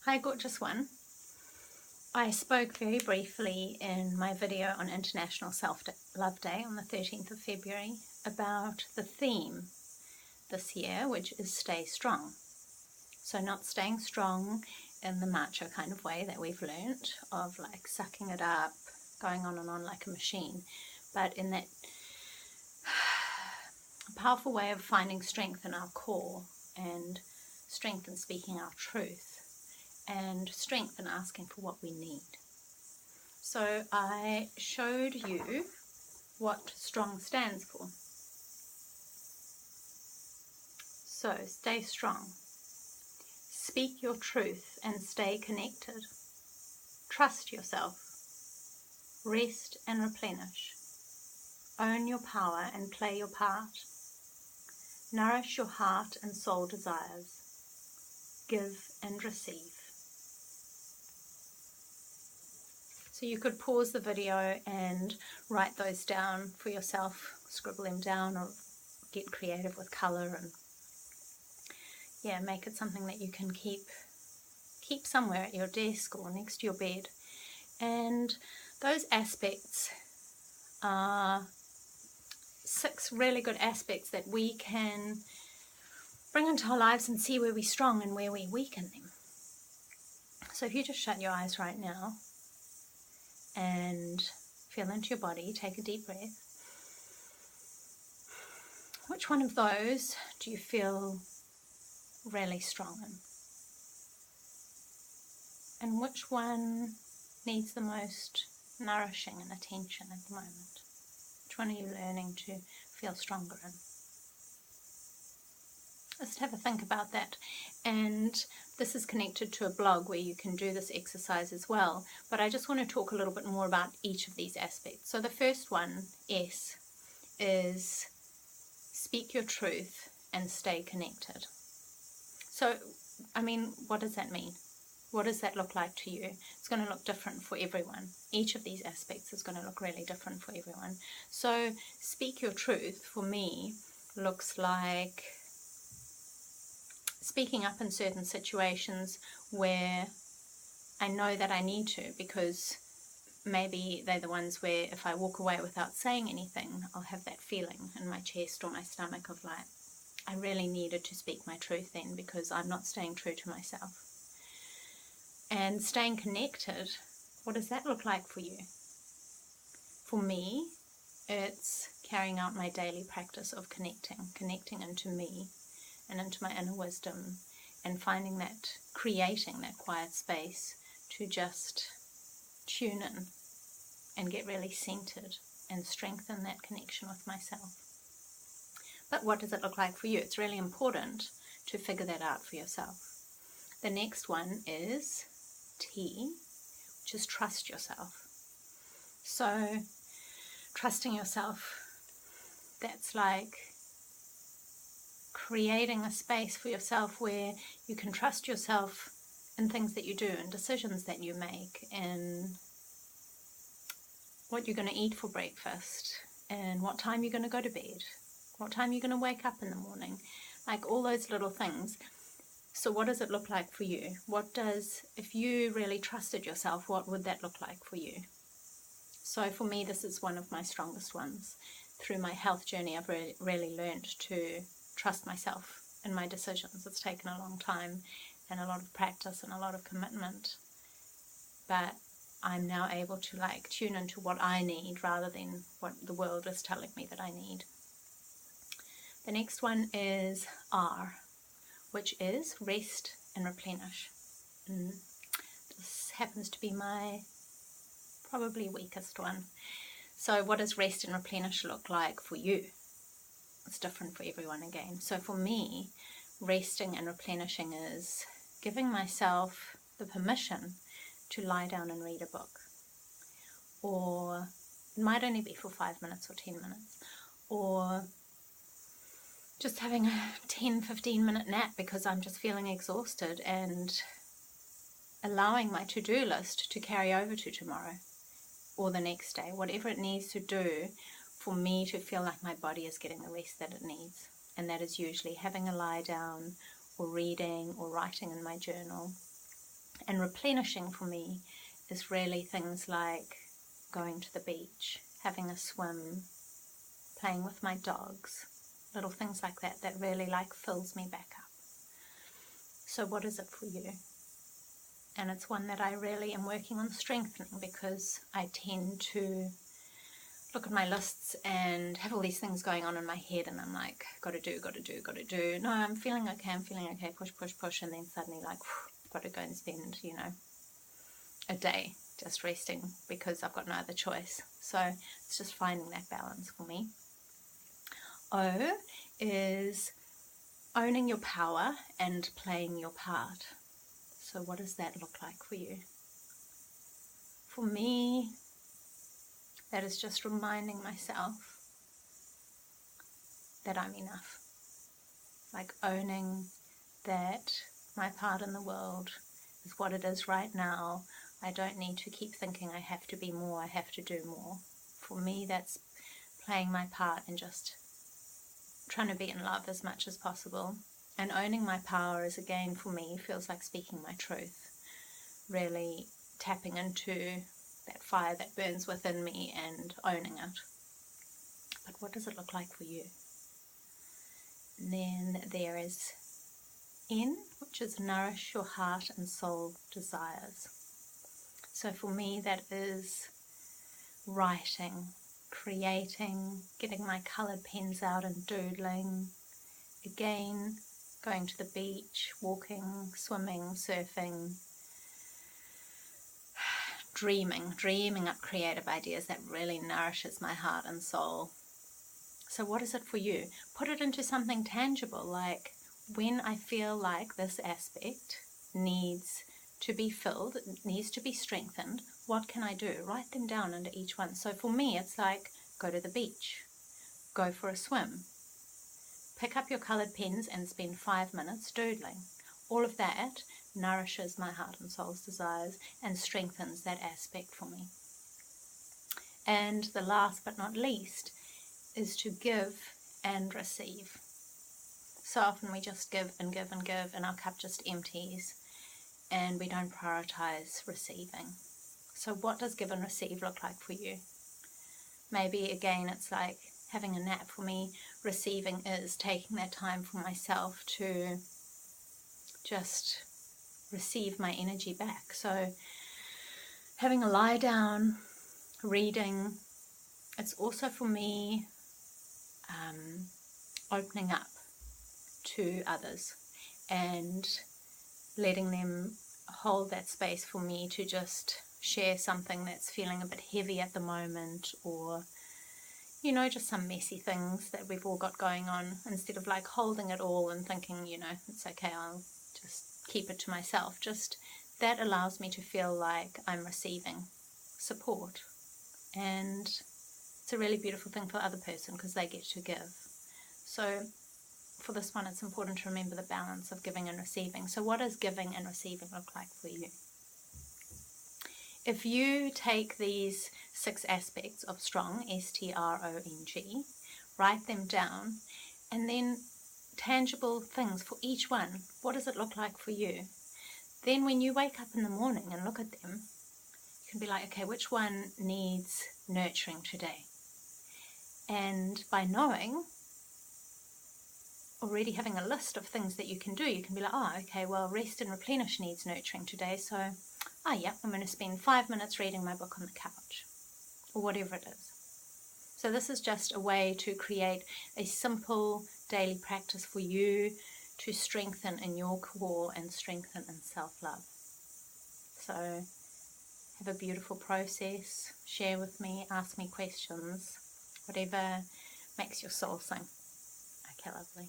Hi gorgeous one. I spoke very briefly in my video on International Self-Love Day on the 13th of February about the theme this year, which is stay strong. So not staying strong in the macho kind of way that we've learnt of like sucking it up, going on and on like a machine, but in that powerful way of finding strength in our core and strength in speaking our truth and strength in asking for what we need. So I showed you what strong stands for. So stay strong. Speak your truth and stay connected. Trust yourself. Rest and replenish. Own your power and play your part. Nourish your heart and soul desires. Give and receive. So you could pause the video and write those down for yourself, scribble them down, or get creative with colour and yeah, make it something that you can keep somewhere at your desk or next to your bed. And those aspects are 6 really good aspects that we can bring into our lives and see where we're strong and where we weaken them. So if you just shut your eyes right now and feel into your body, take a deep breath. Which one of those do you feel really strong in? And which one needs the most nourishing and attention at the moment? Which one are you learning to feel stronger in? Just have a think about that. And this is connected to a blog where you can do this exercise as well, but I just want to talk a little bit more about each of these aspects. So the first one, S, is speak your truth and stay connected. So, I mean, what does that mean? What does that look like to you? It's going to look different for everyone. Each of these aspects is going to look really different for everyone. So speak your truth, for me, looks like speaking up in certain situations where I know that I need to, because maybe they're the ones where if I walk away without saying anything, I'll have that feeling in my chest or my stomach of like, I really needed to speak my truth then because I'm not staying true to myself. And staying connected, what does that look like for you? For me, it's carrying out my daily practice of connecting into me and into my inner wisdom, and finding that, creating that quiet space to just tune in and get really centered and strengthen that connection with myself. But what does it look like for you? It's really important to figure that out for yourself. The next one is T, which is trust yourself. So trusting yourself, that's like creating a space for yourself where you can trust yourself in things that you do and decisions that you make, and what you're going to eat for breakfast, and what time you're going to go to bed, what time you're going to wake up in the morning, like all those little things. So what does it look like for you? If you really trusted yourself, what would that look like for you? So for me, this is one of my strongest ones. Through my health journey, I've really learned to trust myself in my decisions. It's taken a long time and a lot of practice and a lot of commitment, but I'm now able to like tune into what I need rather than what the world is telling me that I need. The next one is R, which is rest and replenish. This happens to be my probably weakest one. So what does rest and replenish look like for you? It's different for everyone again. So for me, resting and replenishing is giving myself the permission to lie down and read a book. Or it might only be for 5 minutes or 10 minutes. Or just having a 10-15 minute nap because I'm just feeling exhausted, and allowing my to-do list to carry over to tomorrow or the next day, whatever it needs to do for me to feel like my body is getting the rest that it needs. And that is usually having a lie down or reading or writing in my journal And replenishing for me is really things like going to the beach, having a swim, playing with my dogs, little things like that that really like fills me back up. So what is it for you? And it's one that I really am working on strengthening, because I tend to look at my lists and have all these things going on in my head, and I'm like, gotta do. No, I'm feeling okay, push, and then suddenly like, gotta go and spend, a day just resting because I've got no other choice. So it's just finding that balance for me. O is owning your power and playing your part. So what does that look like for you? For me, that is just reminding myself that I'm enough. Like owning that my part in the world is what it is right now. I don't need to keep thinking I have to be more, I have to do more. For me, that's playing my part and just trying to be in love as much as possible. And owning my power is, again, for me, feels like speaking my truth. Really tapping into that fire that burns within me and owning it. But what does it look like for you? And then there is N, which is nourish your heart and soul desires. So for me, that is writing, creating, getting my coloured pens out and doodling. Again, going to the beach, walking, swimming, surfing, dreaming up creative ideas that really nourishes my heart and soul. So what is it for you? Put it into something tangible, like when I feel like this aspect needs to be filled, needs to be strengthened, what can I do? Write them down under each one. So for me, it's like go to the beach, go for a swim, pick up your coloured pens and spend 5 minutes doodling. All of that nourishes my heart and soul's desires and strengthens that aspect for me. And the last but not least is to give and receive. So often we just give and give and give, and our cup just empties, and we don't prioritize receiving. So what does give and receive look like for you? Maybe again it's like having a nap. For me, receiving is taking that time for myself to just receive my energy back. So having a lie down, reading. It's also for me opening up to others and letting them hold that space for me to just share something that's feeling a bit heavy at the moment, or just some messy things that we've all got going on, instead of like holding it all and thinking, it's okay, I'll just keep it to myself. Just that allows me to feel like I'm receiving support, and it's a really beautiful thing for the other person because they get to give. So for this one, it's important to remember the balance of giving and receiving. So what does giving and receiving look like for you? If you take these 6 aspects of strong, S-T-R-O-N-G, write them down, and then tangible things for each one. What does it look like for you? Then when you wake up in the morning and look at them, you can be like, okay, which one needs nurturing today? And by knowing, already having a list of things that you can do, you can be like, oh, okay, well, rest and replenish needs nurturing today, so, I'm going to spend 5 minutes reading my book on the couch, or whatever it is. So this is just a way to create a simple daily practice for you to strengthen in your core and strengthen in self-love. So have a beautiful process, share with me, ask me questions, whatever makes your soul sing. Okay, lovely.